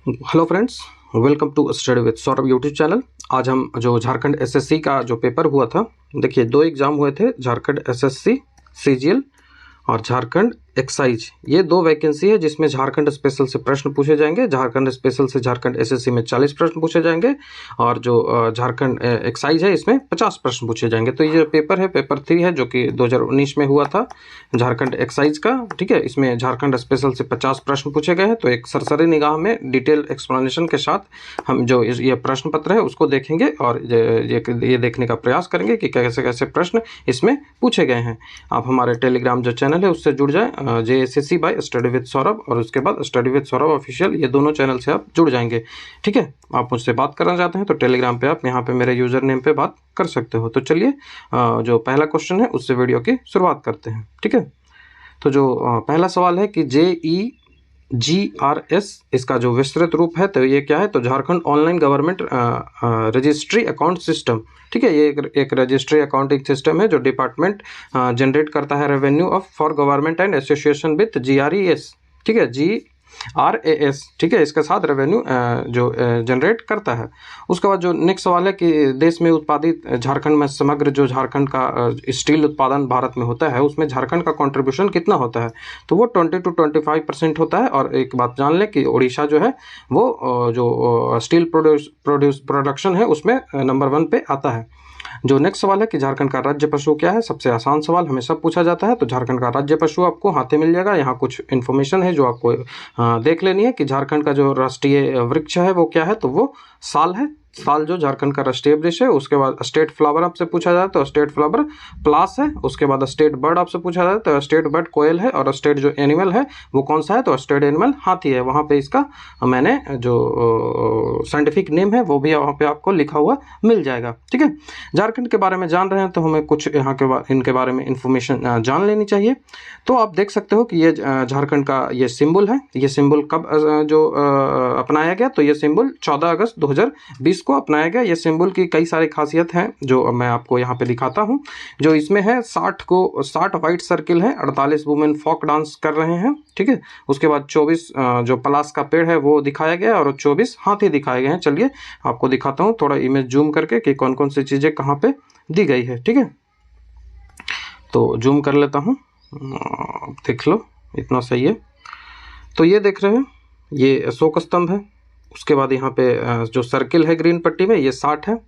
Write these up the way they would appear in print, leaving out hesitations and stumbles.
Hello friends, welcome to study with Saurabh YouTube channel. आज हम जो झारखंड एसएससी का जो पेपर हुआ था, देखिए दो एग्ज़ाम हुए थे, झारखंड एसएससी सीजीएल और झारखंड एक्साइज। ये दो वैकेंसी है जिसमें झारखंड स्पेशल से प्रश्न पूछे जाएंगे। झारखंड स्पेशल से झारखंड एसएससी में 40 प्रश्न पूछे जाएंगे और जो झारखंड एक्साइज है इसमें 50 प्रश्न पूछे जाएंगे। तो ये पेपर है, पेपर 3 है, जो कि 2019 में हुआ था झारखंड एक्साइज का। ठीक है, इसमें झारखंड स्पेशल से 50 प्रश्न पूछे गए हैं। तो एक सरसरी निगाह में डिटेल एक्सप्लेनेशन के साथ हम जो ये प्रश्न पत्र है उसको देखेंगे और ये देखने का प्रयास करेंगे कि कैसे कैसे प्रश्न इसमें पूछे गए हैं। आप हमारे टेलीग्राम जो चैनल है उससे जुड़ जाएं, JSSC bye study with Saurabh, और उसके बाद स्टडी विद सौरभ ऑफिशियल, ये दोनों चैनल से आप जुड़ जाएंगे। ठीक है, आप मुझसे बात करना चाहते हैं तो टेलीग्राम पे आप यहाँ पे मेरे यूज़र नेम पे बात कर सकते हो। तो चलिए जो पहला क्वेश्चन है उससे वीडियो की शुरुआत करते हैं। ठीक है, तो जो पहला सवाल है कि JEGRS इसका जो विस्तृत रूप है तो ये क्या है, तो Jharkhand online government registry account system. ठीक है, ये एक रजिस्ट्री अकाउंटिंग सिस्टम है जो डिपार्टमेंट जनरेट करता है revenue of for government and association with GRES। ठीक है, GRAS। ठीक है, इसके साथ रेवेन्यू जो जनरेट करता है। उसके बाद जो नेक्स्ट सवाल है कि देश में उत्पादित झारखंड में समग्र जो झारखंड का स्टील उत्पादन भारत में होता है उसमें झारखंड का कंट्रीब्यूशन कितना होता है, तो वो 20 to 25% होता है। और एक बात जान लें कि उड़ीसा जो है वो जो स्टील प्रोडक्शन है उसमें नंबर 1 पे आता है। जो नेक्स्ट सवाल है कि झारखंड का राज्य पशु क्या है, सबसे आसान सवाल हमेशा पूछा जाता है। तो झारखंड का राज्य पशु आपको हाथी मिल जाएगा। यहाँ कुछ इन्फॉर्मेशन है जो आपको देख लेनी है कि झारखंड का जो राष्ट्रीय वृक्ष है वो क्या है, तो वो साल है। साल जो झारखंड का राष्ट्रीय वृक्ष है। उसके बाद स्टेट फ्लावर आपसे पूछा जाए तो स्टेट फ्लावर प्लास है। उसके बाद स्टेट बर्ड आपसे पूछा जाए तो स्टेट बर्ड कोयल है। और स्टेट जो एनिमल है वो कौन सा है, तो स्टेट एनिमल हाथी है। वहाँ पे इसका मैंने जो साइंटिफिक नेम है वो भी वहाँ पे आपको लिखा हुआ मिल जाएगा। ठीक है, झारखंड के बारे में जान रहे हैं तो हमें कुछ यहाँ के इनके बारे में इंफॉर्मेशन जान लेनी चाहिए। तो आप देख सकते हो कि ये झारखंड का ये सिंबल है। ये सिंबल कब जो अपनाया गया, तो ये सिंबल 14 अगस्त 2020 को अपनाया गया। ये सिंबल की कई सारी खासियत हैं जो मैं आपको यहाँ पे दिखाता हूँ। जो इसमें है 60 वाइट सर्किल है, 48 वुमेन फोक डांस कर रहे हैं। ठीक है, उसके बाद 24 जो पलास का पेड़ है वो दिखाया गया और 24 हाथी दिखाए गए हैं। चलिए आपको दिखाता हूँ थोड़ा इमेज जूम करके कि कौन कौन सी चीज़ें कहाँ पे दी गई है। ठीक है, तो जूम कर लेता हूँ, देख लो इतना सही है। तो ये देख रहे हैं, ये अशोक स्तंभ है। उसके बाद यहाँ पे जो सर्किल है ग्रीन पट्टी में ये 60 है।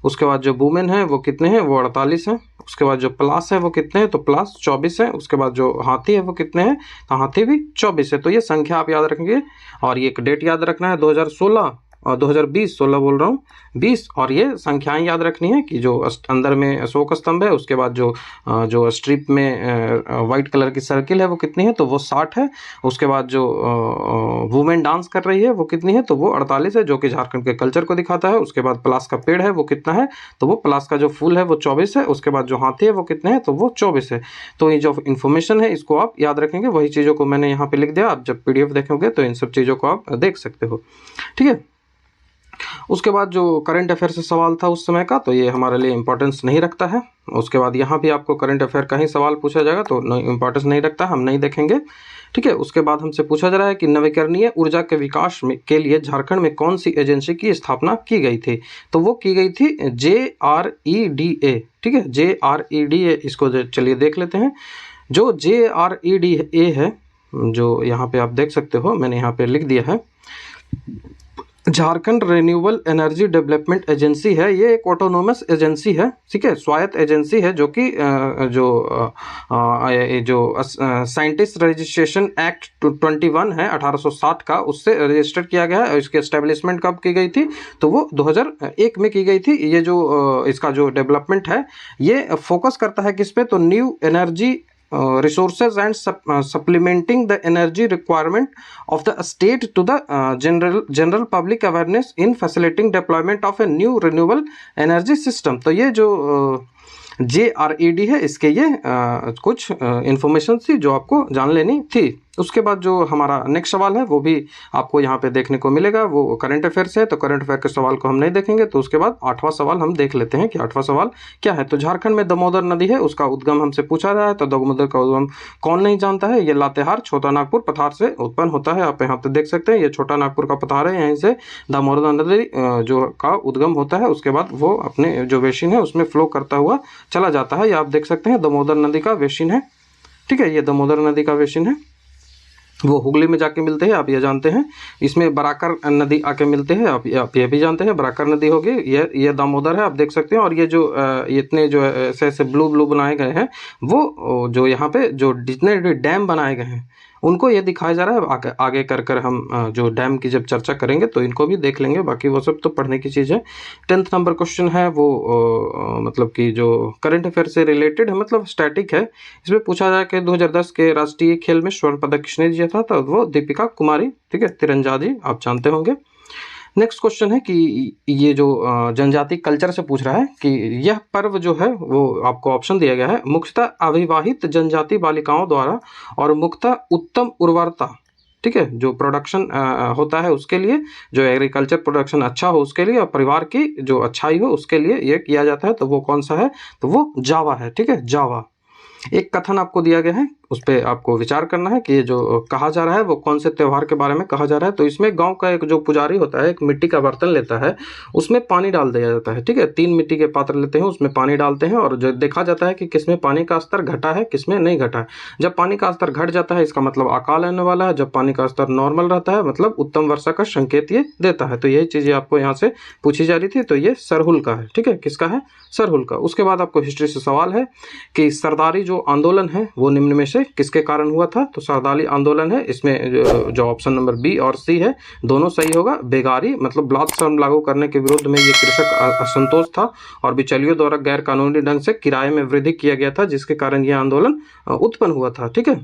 उसके बाद जो वुमेन है वो कितने हैं, वो 48 हैं। उसके बाद जो प्लास है वो कितने हैं, तो प्लास 24 है। उसके बाद जो हाथी है वो कितने हैं, तो हाथी भी 24 है। तो ये संख्या आप याद रखेंगे और ये एक डेट याद रखना है 2016 और 2020, 16 बोल रहा हूँ, 20। और ये संख्याएं याद रखनी है कि जो अंदर में अशोक स्तंभ है, उसके बाद जो स्ट्रिप में वाइट कलर की सर्किल है वो कितनी है, तो वो 60 है। उसके बाद जो वुमेन डांस कर रही है वो कितनी है, तो वो 48 है, जो कि झारखंड के कल्चर को दिखाता है। उसके बाद प्लास का पेड़ है वो कितना है, तो वो प्लास का जो फूल है वो 24 है। उसके बाद जो हाथी है वो कितने हैं, तो वो 24 है। तो ये जो इन्फॉर्मेशन है इसको आप याद रखेंगे। वही चीज़ों को मैंने यहाँ पे लिख दिया। आप जब PDF देखोगे तो इन सब चीज़ों को आप देख सकते हो। ठीक है, उसके बाद जो करंट अफेयर से सवाल था उस समय का, तो ये हमारे लिए इंपॉर्टेंस नहीं रखता है। उसके बाद यहाँ भी आपको करंट अफेयर का ही सवाल पूछा जाएगा तो इंपॉर्टेंस नहीं रखता, हम नहीं देखेंगे। ठीक है, उसके बाद हमसे पूछा जा रहा है कि नवीकरणीय ऊर्जा के विकास के लिए झारखंड में कौन सी एजेंसी की स्थापना की गई थी, तो वो की गई थी JREDA। ठीक है, JREDA, इसको चलिए देख लेते हैं। जो JREDA है, जो यहाँ पे आप देख सकते हो, मैंने यहाँ पे लिख दिया है, Jharkhand renewable energy development agency है। ये एक ऑटोनोमस एजेंसी है। ठीक है, स्वायत्त एजेंसी है जो कि जो साइंटिस्ट रजिस्ट्रेशन एक्ट 21 है 1860 का, उससे रजिस्टर्ड किया गया है। इसकी एस्टेब्लिशमेंट कब की गई थी, तो वो 2001 में की गई थी। ये जो इसका जो डेवलपमेंट है ये फोकस करता है किस पे, तो new energy resources and supplementing the energy requirement of the state to the general public awareness in facilitating deployment of a new renewable energy system। तो ये जो JRED है इसके ये कुछ इंफॉर्मेशन थी जो आपको जान लेनी थी। उसके बाद जो हमारा नेक्स्ट सवाल है वो भी आपको यहाँ पे देखने को मिलेगा, वो करंट अफेयर से है, तो करंट अफेयर के सवाल को हम नहीं देखेंगे। तो उसके बाद 8वां सवाल हम देख लेते हैं कि 8वां सवाल क्या है। तो झारखंड में दामोदर नदी है, उसका उद्गम हमसे पूछा रहा है। तो दामोदर का उद्गम कौन नहीं जानता है, ये लातेहार छोटा नागपुर पठार से उत्पन्न होता है। आप यहाँ पे देख सकते हैं, ये छोटा नागपुर का पठार है, यहीं से दामोदर नदी जो का उद्गम होता है। उसके बाद वो अपने जो बेसिन है उसमें फ्लो करता हुआ चला जाता है। ये आप देख सकते हैं दामोदर नदी का बेसिन है, ठीक है, ये दामोदर नदी का बेसिन है, वो हुगली में जाके मिलते हैं, आप ये जानते हैं। इसमें बराकर नदी आके मिलते हैं, आप ये भी जानते हैं, बराकर नदी होगी, ये दामोदर है, आप देख सकते हैं। और ये जो इतने जो ऐसे ऐसे ब्लू ब्लू बनाए गए हैं, वो जो यहाँ पे जो जितने डैम बनाए गए हैं उनको ये दिखाया जा रहा है। आगे आगे कर कर हम जो डैम की जब चर्चा करेंगे तो इनको भी देख लेंगे, बाकी वो सब तो पढ़ने की चीज़ है। 10th नंबर क्वेश्चन है वो मतलब कि जो करंट अफेयर से रिलेटेड है, मतलब स्टैटिक है। इसमें पूछा जाए कि 2010 के राष्ट्रीय खेल में स्वर्ण पदक किसने जीता था, तो वो दीपिका कुमारी, ठीक है, तीरंदाजी, आप जानते होंगे। नेक्स्ट क्वेश्चन है कि ये जो जनजाति कल्चर से पूछ रहा है कि यह पर्व जो है वो आपको ऑप्शन दिया गया है, मुख्यतः अविवाहित जनजाति बालिकाओं द्वारा और मुख्यतः उत्तम उर्वरता, ठीक है, जो प्रोडक्शन होता है उसके लिए, जो एग्रीकल्चर प्रोडक्शन अच्छा हो उसके लिए और परिवार की जो अच्छाई हो उसके लिए ये किया जाता है। तो वो कौन सा है, तो वो जावा है, ठीक है, जावा। एक कथन आपको दिया गया है, उस पर आपको विचार करना है कि ये जो कहा जा रहा है वो कौन से त्यौहार के बारे में कहा जा रहा है। तो इसमें गांव का एक जो पुजारी होता है, एक मिट्टी का बर्तन लेता है, उसमें पानी डाल दिया जाता है, ठीक है, 3 मिट्टी के पात्र लेते हैं, उसमें पानी डालते हैं और जो देखा जाता है कि किसमें पानी का स्तर घटा है, किसमें नहीं घटा है। जब पानी का स्तर घट जाता है इसका मतलब अकाल आने वाला है, जब पानी का स्तर नॉर्मल रहता है मतलब उत्तम वर्षा का संकेत ये देता है। तो यही चीज़ें आपको यहाँ से पूछी जा रही थी। तो ये सरहुल का है, ठीक है, किसका है, सरहुल का। उसके बाद आपको हिस्ट्री से सवाल है कि सरदारी जो आंदोलन है वो निम्न में से किसके कारण हुआ था। तो सरदारी आंदोलन है, इसमें जो ऑप्शन नंबर बी और सी है दोनों सही होगा। बेगारी मतलब ब्लात श्रम लागू करने के विरुद्ध में ये कृषक असंतोष था और बिचौलियों द्वारा गैर कानूनी ढंग से किराए में वृद्धि किया गया था, जिसके कारण यह आंदोलन उत्पन्न हुआ था, ठीक है।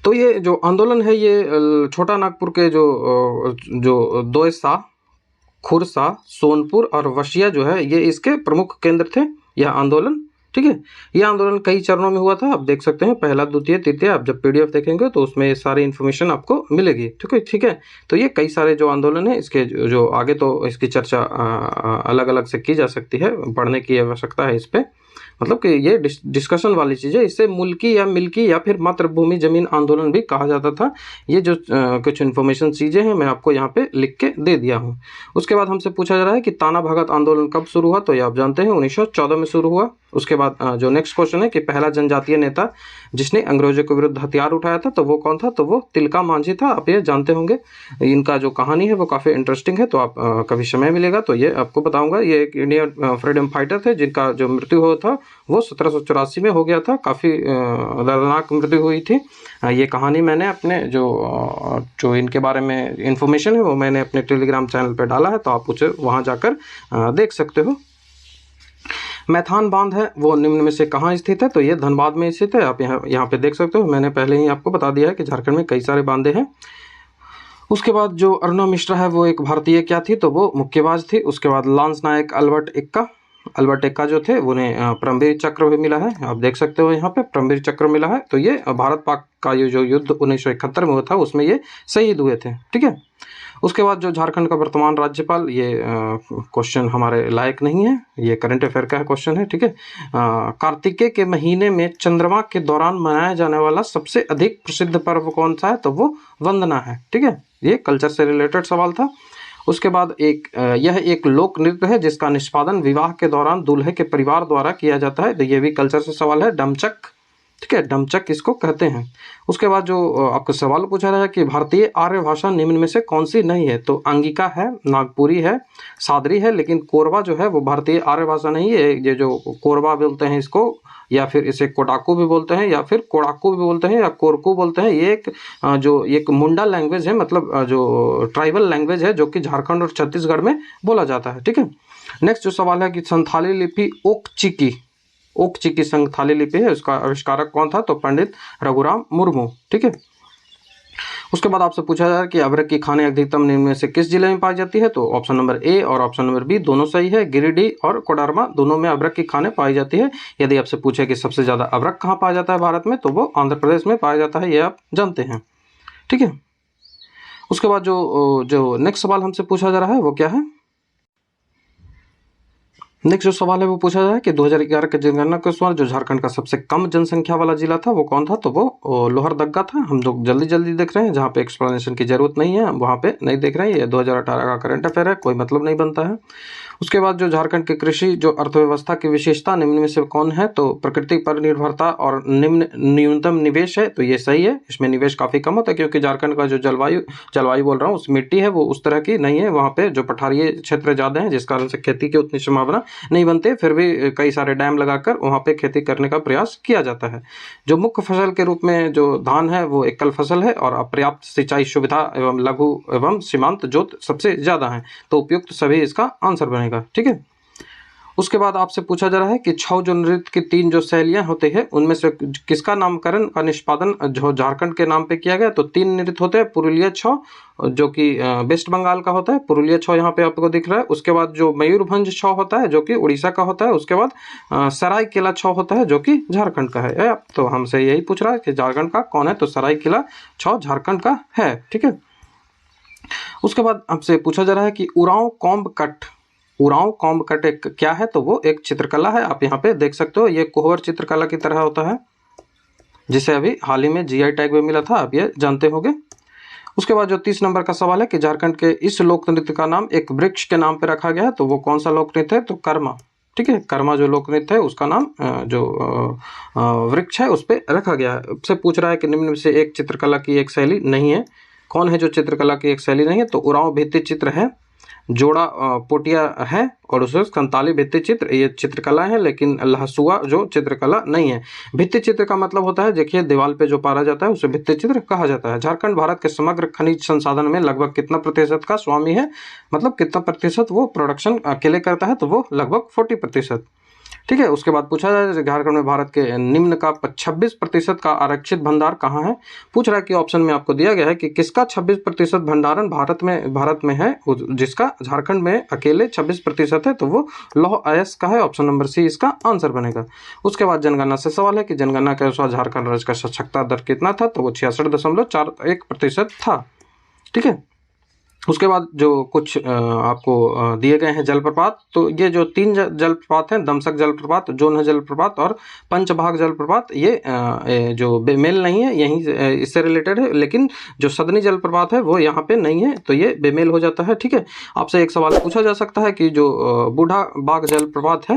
तो ये जो आंदोलन है ये छोटा नागपुर के जो दोयसा, खुरसा, सोनपुर और वशिया जो है ये इसके प्रमुख केंद्र थे, यह आंदोलन, ठीक है। यह आंदोलन कई चरणों में हुआ था, आप देख सकते हैं, पहला, द्वितीय, तृतीय। आप जब पीडीएफ देखेंगे तो उसमें ये सारी इन्फॉर्मेशन आपको मिलेगी, ठीक है, ठीक है। तो ये कई सारे जो आंदोलन है इसके जो आगे तो इसकी चर्चा अलग अलग से की जा सकती है, पढ़ने की आवश्यकता है इस पर, मतलब कि ये डिस्कशन वाली चीज़ है। इसे मुल्की या मिल्की या फिर मातृभूमि जमीन आंदोलन भी कहा जाता था। ये जो कुछ इन्फॉर्मेशन चीज़ें हैं मैं आपको यहाँ पे लिख के दे दिया हूँ। उसके बाद हमसे पूछा जा रहा है कि ताना भगत आंदोलन कब शुरू हुआ, तो ये आप जानते हैं 1914 में शुरू हुआ। उसके बाद जो नेक्स्ट क्वेश्चन है कि पहला जनजातीय नेता जिसने अंग्रेजों के विरुद्ध हथियार उठाया था, तो वो कौन था, तो वो तिलका मांझी था, आप ये जानते होंगे। इनका जो कहानी है वो काफ़ी इंटरेस्टिंग है, तो आप कभी समय मिलेगा तो ये आपको बताऊंगा। ये एक इंडियन फ्रीडम फाइटर थे जिनका जो मृत्यु हुआ था वो 1784 में हो गया था, काफ़ी दर्दनाक मृत्यु हुई थी। ये कहानी मैंने अपने जो इनके बारे में इंफॉर्मेशन है वो मैंने अपने टेलीग्राम चैनल पर डाला है, तो आप उसे वहाँ जाकर देख सकते हो। मैथान बांध है वो निम्न में से कहाँ स्थित है, तो ये धनबाद में स्थित है, आप यहाँ पे देख सकते हो। मैंने पहले ही आपको बता दिया है कि झारखंड में कई सारे बांधे हैं। उसके बाद जो अरुणा मिश्रा है वो एक भारतीय क्या थी, तो वो मुक्केबाज थी। उसके बाद लांस नायक अल्बर्ट एक्का जो थे उन्हें परमवीर चक्र भी मिला है, आप देख सकते हो यहाँ पे परमवीर चक्र मिला है। तो ये भारत पाक का ये जो युद्ध 1971 में हुआ था उसमें ये शहीद हुए थे, ठीक है। उसके बाद जो झारखंड का वर्तमान राज्यपाल, ये क्वेश्चन हमारे लायक नहीं है, ये करंट अफेयर का क्वेश्चन है, ठीक है। कार्तिकेय के महीने में चंद्रमा के दौरान मनाया जाने वाला सबसे अधिक प्रसिद्ध पर्व कौन सा है, तो वो वंदना है, ठीक है। ये कल्चर से रिलेटेड सवाल था। उसके बाद यह एक लोक नृत्य है जिसका निष्पादन विवाह के दौरान दूल्हे के परिवार द्वारा किया जाता है, तो ये भी कल्चर से सवाल है, डमचक, ठीक है, डमचक इसको कहते हैं। उसके बाद जो आपको सवाल पूछा रहा है कि भारतीय आर्य भाषा निम्न में से कौन सी नहीं है, तो अंगिका है, नागपुरी है, सादरी है, लेकिन कोरबा जो है वो भारतीय आर्य भाषा नहीं है। ये जो कोरबा बोलते हैं इसको, या फिर इसे कोडाकू भी बोलते हैं, या फिर कोडाकू भी बोलते हैं, या कोरकू बोलते हैं। ये एक मुंडा लैंग्वेज है, मतलब जो ट्राइबल लैंग्वेज है जो कि झारखंड और छत्तीसगढ़ में बोला जाता है, ठीक है। नेक्स्ट जो सवाल है कि संथाली लिपि ओकचिकी संथाली लिपि है, उसका आविष्कारक कौन था, तो पंडित रघुराम मुर्मू, ठीक है। उसके बाद आपसे पूछा जाए कि अदरक की खाने अधिकतम निम्न में से किस जिले में पाई जाती है, तो ऑप्शन नंबर ए और ऑप्शन नंबर बी दोनों सही है। गिरिडीह और कोडरमा दोनों में अदरक की खाने पाई जाती है। यदि आपसे पूछे कि सबसे ज़्यादा अदरक कहाँ पाया जाता है भारत में, तो वो आंध्र प्रदेश में पाया जाता है, ये आप जानते हैं। ठीक है, उसके बाद जो नेक्स्ट सवाल हमसे पूछा जा रहा है वो क्या है। नेक्स्ट जो सवाल है वो पूछा जाए कि 2011 के जनगणना के अनुसार जो झारखंड का सबसे कम जनसंख्या वाला जिला था वो कौन था, तो वो लोहरदग्गा था। हम लोग जल्दी जल्दी देख रहे हैं, जहाँ पे एक्सप्लेनेशन की जरूरत नहीं है वहाँ पे नहीं देख रहे हैं। ये 2018 का करंट अफेयर है, कोई मतलब नहीं बनता है। उसके बाद जो झारखंड की कृषि जो अर्थव्यवस्था की विशेषता निम्न में से कौन है, तो प्रकृति पर निर्भरता और न्यूनतम निवेश है, तो ये सही है। इसमें निवेश काफ़ी कम होता है क्योंकि झारखंड का जो जलवायु बोल रहा हूँ, उस मिट्टी है वो उस तरह की नहीं है। वहाँ पे जो पठारीय क्षेत्र ज़्यादा हैं जिस कारण से खेती की उतनी संभावना नहीं बनती, फिर भी कई सारे डैम लगाकर वहाँ पे खेती करने का प्रयास किया जाता है। जो मुख्य फसल के रूप में जो धान है वो एकल फसल है और अपर्याप्त सिंचाई सुविधा एवं लघु एवं सीमांत जोत सबसे ज़्यादा है, तो उपयुक्त सभी इसका आंसर बनेगा। ठीक है, उसके बाद आपसे पूछा जा रहा है कि छौ जो नृत्य की 3 जो शैलियां होती है उनमें से किसका नामकरण का निष्पादन जो झारखंड के नाम पे किया गया, तो 3 नृत्य होते हैं। पुरुलिया छौ जो कि वेस्ट बंगाल का होता है, पुरुलिया छौ यहाँ पे आपको दिख रहा है। उसके बाद जो मयूरभंज छौ होता है जो कि उड़ीसा का होता है। उसके बाद सरायकेला छौ होता है जो कि झारखंड का है। तो हमसे यही पूछ रहा है कि झारखंड का कौन है, तो सरायकेला छौ झारखंड का है। ठीक है, उसके बाद हमसे पूछा जा रहा है कि उरांव कॉम्ब कट एक क्या है, तो वो एक चित्रकला है। आप यहाँ पे देख सकते हो, ये कोहबर चित्रकला की तरह होता है जिसे अभी हाल ही में जीआई टैग भी मिला था, आप ये जानते होंगे। उसके बाद जो 30 नंबर का सवाल है कि झारखंड के इस लोक नृत्य का नाम एक वृक्ष के नाम पे रखा गया है, तो वो कौन सा लोक नृत्य है, तो कर्मा। ठीक है, कर्मा जो लोक नृत्य है उसका नाम जो वृक्ष है उस पर रखा गया है। उससे पूछ रहा है कि निम्न में से एक चित्रकला की एक शैली नहीं है, कौन है जो चित्रकला की एक शैली नहीं है, तो उरांव भित्ति चित्र है, जोड़ा पोटिया है और उसमें संताली भित्ति चित्र, ये चित्रकला है। लेकिन लहसुआ जो चित्रकला नहीं है। भित्ति चित्र का मतलब होता है, देखिए दीवार पे जो पारा जाता है उसे भित्ति चित्र कहा जाता है। झारखंड भारत के समग्र खनिज संसाधन में लगभग कितना प्रतिशत का स्वामी है, मतलब कितना प्रतिशत वो प्रोडक्शन अकेले करता है, तो वो लगभग 40%। ठीक है, उसके बाद पूछा जाए झारखंड में भारत के निम्न का 26% का आरक्षित भंडार कहाँ है। पूछ रहा है कि ऑप्शन में आपको दिया गया है कि किसका 26% भंडारण भारत में है, जिसका झारखंड में अकेले 26% है, तो वो लौह अयस्क का है। ऑप्शन नंबर सी इसका आंसर बनेगा। उसके बाद जनगणना से सवाल है कि जनगणना के अनुसार झारखंड राज्य का साक्षरता दर कितना था, तो वो 66.41% था। ठीक है, उसके बाद जो कुछ आपको दिए गए हैं जलप्रपात, तो ये जो 3 जलप्रपात हैं, दमसक जलप्रपात, जोन्ह जलप्रपात और पंचभाग जलप्रपात, ये जो बेमेल नहीं है, यहीं इससे रिलेटेड है। लेकिन जो सदनी जलप्रपात है वो यहाँ पे नहीं है, तो ये बेमेल हो जाता है। ठीक है, आपसे एक सवाल पूछा जा सकता है कि जो बूढ़ा बाग जलप्रपात है,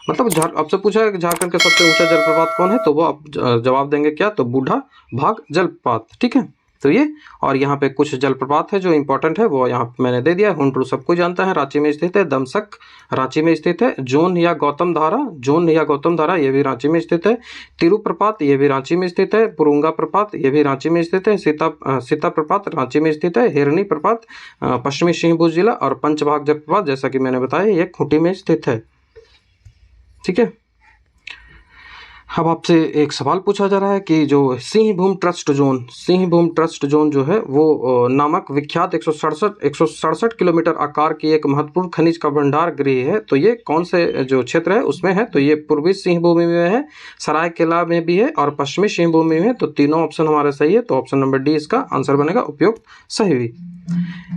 मतलब आपसे पूछा है कि झारखंड का सबसे ऊंचा जलप्रपात कौन है, तो वो आप जवाब देंगे क्या, तो बूढ़ा भाग जलप्रपात। ठीक है, तो ये और यहाँ पे कुछ जलप्रपात है जो इंपॉर्टेंट है वो यहाँ पे मैंने दे दिया। हुंटरू सबको जानता है, रांची में स्थित है। दमसक रांची में स्थित है। जोन या गौतम धारा ये भी रांची में स्थित है। तिरु प्रपात ये भी रांची में स्थित है। पुरुंगा प्रपात ये भी रांची में स्थित है। सीता प्रपात रांची में स्थित है। हिरनी प्रपात पश्चिमी सिंहभूम जिला और पंचभाग जलप्रपात जैसा कि मैंने बताया ये खूंटी में स्थित है। ठीक है, अब आपसे एक सवाल पूछा जा रहा है कि जो सिंहभूम ट्रस्ट जोन जो है वो नामक विख्यात 167 किलोमीटर आकार की एक महत्वपूर्ण खनिज का भंडार गृह है, तो ये कौन से जो क्षेत्र है उसमें है, तो ये पूर्वी सिंहभूमि में है, सरायकेला में भी है और पश्चिमी सिंहभूमि में है। तो तीनों ऑप्शन हमारे सही है, तो ऑप्शन नंबर डी इसका आंसर बनेगा, उपयुक्त सही भी।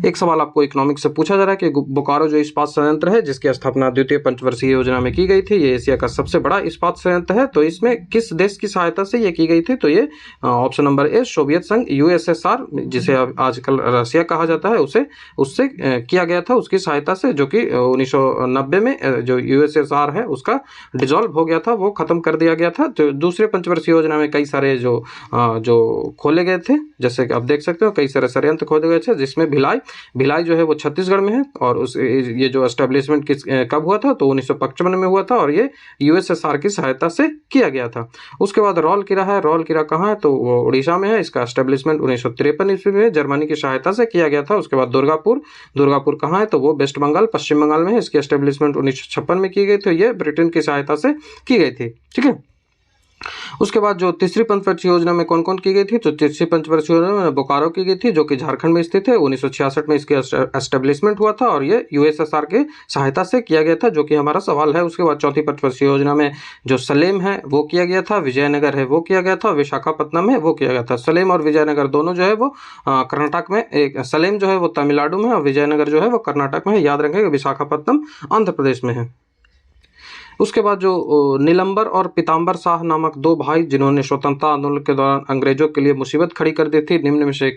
एक सवाल आपको इकोनॉमिक्स से पूछा जा रहा है कि बोकारो जो इस्पात संयंत्र है जिसकी स्थापना द्वितीय पंचवर्षीय योजना में की गई थी, ये एशिया का सबसे बड़ा इस्पात संयंत्र है, तो इसमें किस देश की सहायता से ये की गई थी, तो ये ऑप्शन नंबर ए सोवियत संघ यूएसएसआर जिसे आजकल रशिया कहा जाता है उससे किया गया था, उसकी सहायता से, जो कि 1990 में जो यूएसएसआर है उसका डिजॉल्व हो गया था, वो खत्म कर दिया गया था। तो दूसरे पंचवर्षीय योजना में कई सारे जो खोले गए थे, जैसे कि आप देख सकते हो कई सारे षड्यंत्र खोले गए थे, जिसमें भिलाई जो है वो छत्तीसगढ़ में है और ये जो एस्टेब्लिशमेंट कब हुआ था, तो 1955 में हुआ था और ये यूएसएसआर की सहायता से किया गया था। उसके बाद रौलकिला है, रौलकिला कहाँ है, तो वो उड़ीसा में है, इसका एस्टेब्लिशमेंट 1953 ईस्वी में जर्मनी की सहायता से किया गया था। उसके बाद दुर्गापुर कहाँ है, तो वो वेस्ट बंगाल पश्चिम बंगाल में है, इसकी एस्टेब्लिशमेंट 1956 में की गई, तो ये ब्रिटेन की सहायता से की गई थी। ठीक है, उसके बाद जो तीसरी पंचवर्षीय योजना में कौन कौन की गई थी, तो तीसरी पंचवर्षीय योजना में बोकारो की गई थी, जो कि झारखंड में स्थित है। 1966 में इसके एस्टेब्लिशमेंट हुआ था और ये यूएसएसआर के सहायता से किया गया था, जो कि हमारा सवाल है। उसके बाद चौथी पंचवर्षीय योजना में जो सलेम है वो किया गया था, विजयनगर है वो किया गया था, विशाखापट्टनम है वो किया गया था। सलेम और विजयनगर दोनों जो है वो कर्नाटक में, एक सलेम जो है वो तमिलनाडु में और विजयनगर जो है वो कर्नाटक में है। याद रखेंगे विशाखापट्टनम आंध्र प्रदेश में है। उसके बाद जो नीलंबर और पीताम्बर शाह नामक दो भाई, जिन्होंने स्वतंत्रता आंदोलन के दौरान अंग्रेजों के लिए मुसीबत खड़ी कर दी थी, निम्न में से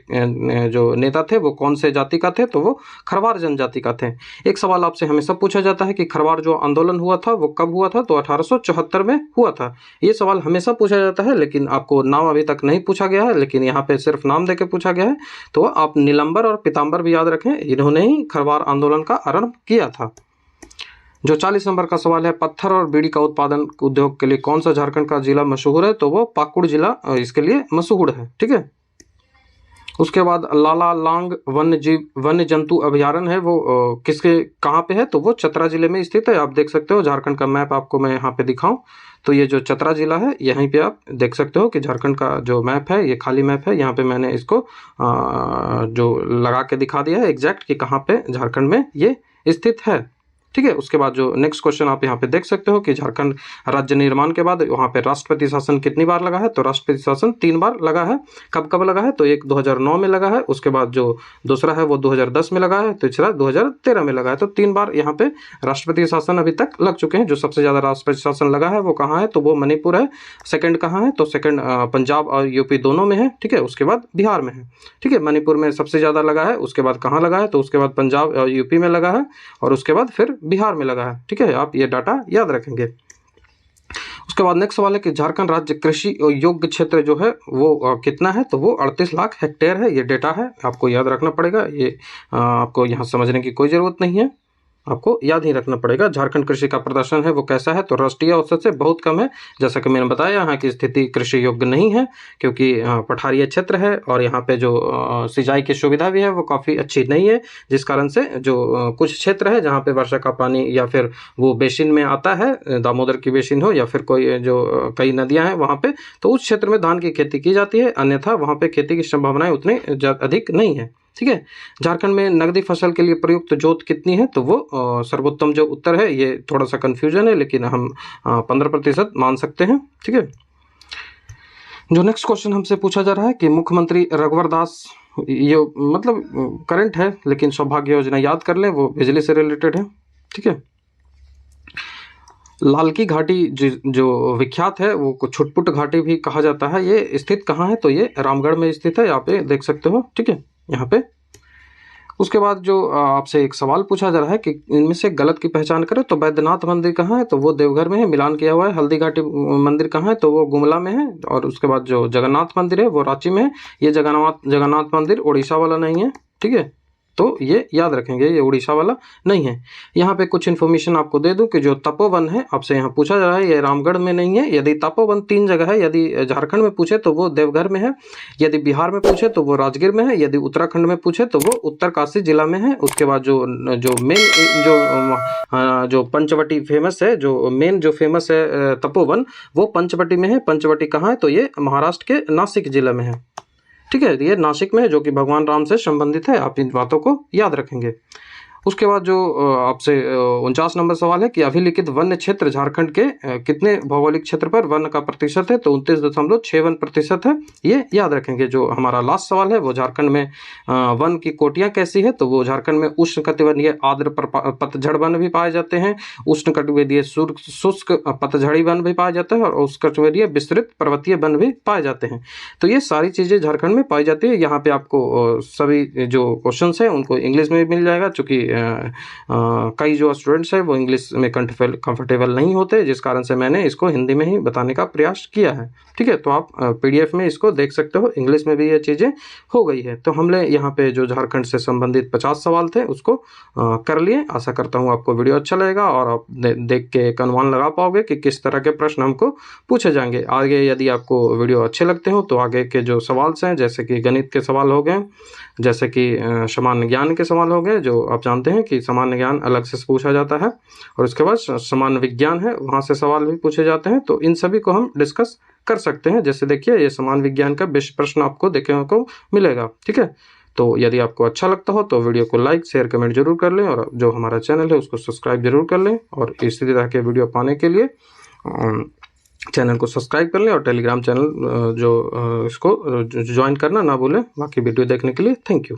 जो नेता थे वो कौन से जाति का थे, तो वो खरवार जनजाति का थे। एक सवाल आपसे हमेशा पूछा जाता है कि खरवार जो आंदोलन हुआ था वो कब हुआ था, तो 1874 में हुआ था। ये सवाल हमेशा पूछा जाता है, लेकिन आपको नाम अभी तक नहीं पूछा गया है, लेकिन यहाँ पे सिर्फ नाम देके पूछा गया है। तो आप नीलंबर और पीताम्बर भी याद रखें, इन्होंने ही खरवार आंदोलन का आरंभ किया था। जो 40 नंबर का सवाल है, पत्थर और बीड़ी का उत्पादन उद्योग के लिए कौन सा झारखंड का जिला मशहूर है, तो वो पाकुड़ जिला इसके लिए मशहूर है। ठीक है। उसके बाद लाला लांग वन्य जंतु अभयारण्य है, वो किसके कहाँ पे है, तो वो चतरा जिले में स्थित है। आप देख सकते हो झारखंड का मैप आपको मैं यहाँ पे दिखाऊं तो ये जो चतरा जिला है, यहीं पे आप देख सकते हो कि झारखंड का जो मैप है ये खाली मैप है। यहाँ पे मैंने इसको जो लगा के दिखा दिया है एग्जैक्ट कि कहाँ पे झारखंड में ये स्थित है। ठीक है। उसके बाद जो नेक्स्ट क्वेश्चन आप यहाँ पे देख सकते हो कि झारखंड राज्य निर्माण के बाद वहाँ पे राष्ट्रपति शासन कितनी बार लगा है, तो राष्ट्रपति शासन 3 बार लगा है। कब कब लगा है, तो एक 2009 में लगा है, उसके बाद जो दूसरा है वो 2010 में लगा है, तीसरा 2013 में लगा है। तो 3 बार यहाँ पे राष्ट्रपति शासन अभी तक लग चुके हैं। जो सबसे ज़्यादा राष्ट्रपति शासन लगा है वो कहाँ है, तो वो मणिपुर है। सेकेंड कहाँ है, तो सेकेंड पंजाब और यूपी दोनों में है। ठीक है। उसके बाद बिहार में है। ठीक है। मणिपुर में सबसे ज़्यादा लगा है, उसके बाद कहाँ लगा है, तो उसके बाद पंजाब और यूपी में लगा है और उसके बाद फिर बिहार में लगा है। ठीक है। आप ये डाटा याद रखेंगे। उसके बाद नेक्स्ट सवाल है कि झारखंड राज्य कृषि योग्य क्षेत्र जो है वो कितना है, तो वो 38 लाख हेक्टेयर है। ये डेटा है, आपको याद रखना पड़ेगा। ये आपको यहाँ समझने की कोई ज़रूरत नहीं है, आपको याद ही रखना पड़ेगा। झारखंड कृषि का प्रदर्शन है वो कैसा है, तो राष्ट्रीय औसत से बहुत कम है। जैसा कि मैंने बताया यहाँ की स्थिति कृषि योग्य नहीं है, क्योंकि पठारीय क्षेत्र है और यहाँ पे जो सिंचाई की सुविधा भी है वो काफ़ी अच्छी नहीं है, जिस कारण से जो कुछ क्षेत्र है जहाँ पे वर्षा का पानी या फिर वो बेसिन में आता है, दामोदर की बेसिन हो या फिर कोई जो कई नदियाँ हैं वहाँ पे, तो उस क्षेत्र में धान की खेती की जाती है, अन्यथा वहाँ पे खेती की संभावनाएं उतनी अधिक नहीं है। ठीक है। झारखंड में नकदी फसल के लिए प्रयुक्त जोत कितनी है, तो वो सर्वोत्तम जो उत्तर है, ये थोड़ा सा कंफ्यूजन है लेकिन हम 15% मान सकते हैं। ठीक है। जो नेक्स्ट क्वेश्चन हमसे पूछा जा रहा है कि मुख्यमंत्री रघुवर दास, ये मतलब करंट है लेकिन सौभाग्य योजना याद कर लें, वो बिजली से रिलेटेड है। ठीक है। लाल की घाटी जो विख्यात है वो छुटपुट घाटी भी कहा जाता है, ये स्थित कहाँ है, तो ये रामगढ़ में स्थित है। यहाँ पे देख सकते हो। ठीक है। यहाँ पे उसके बाद जो आपसे एक सवाल पूछा जा रहा है कि इनमें से गलत की पहचान करें, तो बैद्यनाथ मंदिर कहाँ है, तो वो देवघर में है, मिलान किया हुआ है। हल्दी घाटी मंदिर कहाँ है, तो वो गुमला में है। और उसके बाद जो जगन्नाथ मंदिर है वो रांची में है। ये जगन्नाथ मंदिर उड़ीसा वाला नहीं है। ठीक है। तो ये याद रखेंगे, ये उड़ीसा वाला नहीं है। यहाँ पे कुछ इन्फॉर्मेशन आपको दे दूं कि जो तपोवन है आपसे यहाँ पूछा जा रहा है, ये रामगढ़ में नहीं है। यदि तपोवन 3 जगह है, यदि झारखंड में पूछे तो वो देवघर में है, यदि बिहार में पूछे तो वो राजगीर में है, यदि उत्तराखंड में पूछे तो वो उत्तरकाशी जिला में है। उसके बाद जो मेन जो पंचवटी फेमस है, जो मेन जो फेमस है तपोवन, वो पंचवटी में है। पंचवटी कहाँ है, तो ये महाराष्ट्र के नासिक जिला में है। ठीक है। ये नासिक में है, जो कि भगवान राम से संबंधित है। आप इन बातों को याद रखेंगे। उसके बाद जो आपसे 49 नंबर सवाल है कि अभिलिखित वन्य क्षेत्र झारखंड के कितने भौगोलिक क्षेत्र पर वन का प्रतिशत है, तो 29.61% है। ये याद रखेंगे। जो हमारा लास्ट सवाल है वो झारखंड में वन की कोटियाँ कैसी है, तो वो झारखंड में उष्णकटिबंधीय आर्द्र पतझड़ वन भी पाए जाते हैं, उष्णकटिबंधीय शुष्क पतझड़ी वन भी पाया जाता है और उष्णकटिबंधीय विस्तृत पर्वतीय वन भी पाए जाते हैं। तो ये सारी चीज़ें झारखंड में पाई जाती है। यहाँ पे आपको सभी जो क्वेश्चन हैं उनको इंग्लिश में भी मिल जाएगा, चूँकि कई जो स्टूडेंट्स हैं वो इंग्लिश में कंफर्टेबल नहीं होते, जिस कारण से मैंने इसको हिंदी में ही बताने का प्रयास किया है। ठीक है। तो आप PDF में इसको देख सकते हो, इंग्लिश में भी ये चीज़ें हो गई है। तो हमने यहाँ पे जो झारखंड से संबंधित 50 सवाल थे उसको कर लिए। आशा करता हूँ आपको वीडियो अच्छा लगेगा और आप देख के एक अनुमान लगा पाओगे कि किस तरह के प्रश्न हमको पूछे जाएंगे। आगे यदि आपको वीडियो अच्छे लगते हो तो आगे के जो सवाल हैं, जैसे कि गणित के सवाल हो गए, जैसे कि सामान्य ज्ञान के सवाल हो गए, जो आप जानते हैं कि सामान्य ज्ञान अलग से पूछा जाता है, और उसके बाद सामान्य विज्ञान है, वहाँ से सवाल भी पूछे जाते हैं। तो इन सभी को हम डिस्कस कर सकते हैं। जैसे देखिए ये समान विज्ञान का बेस्ट प्रश्न आपको देखने को मिलेगा। ठीक है, तो यदि आपको अच्छा लगता हो तो वीडियो को लाइक शेयर कमेंट जरूर कर लें, और जो हमारा चैनल है उसको सब्सक्राइब जरूर कर लें, और इसी तरह के वीडियो पाने के लिए चैनल को सब्सक्राइब कर लें, और टेलीग्राम चैनल जो इसको ज्वाइन करना ना भूलें। बाकी वीडियो देखने के लिए थैंक यू।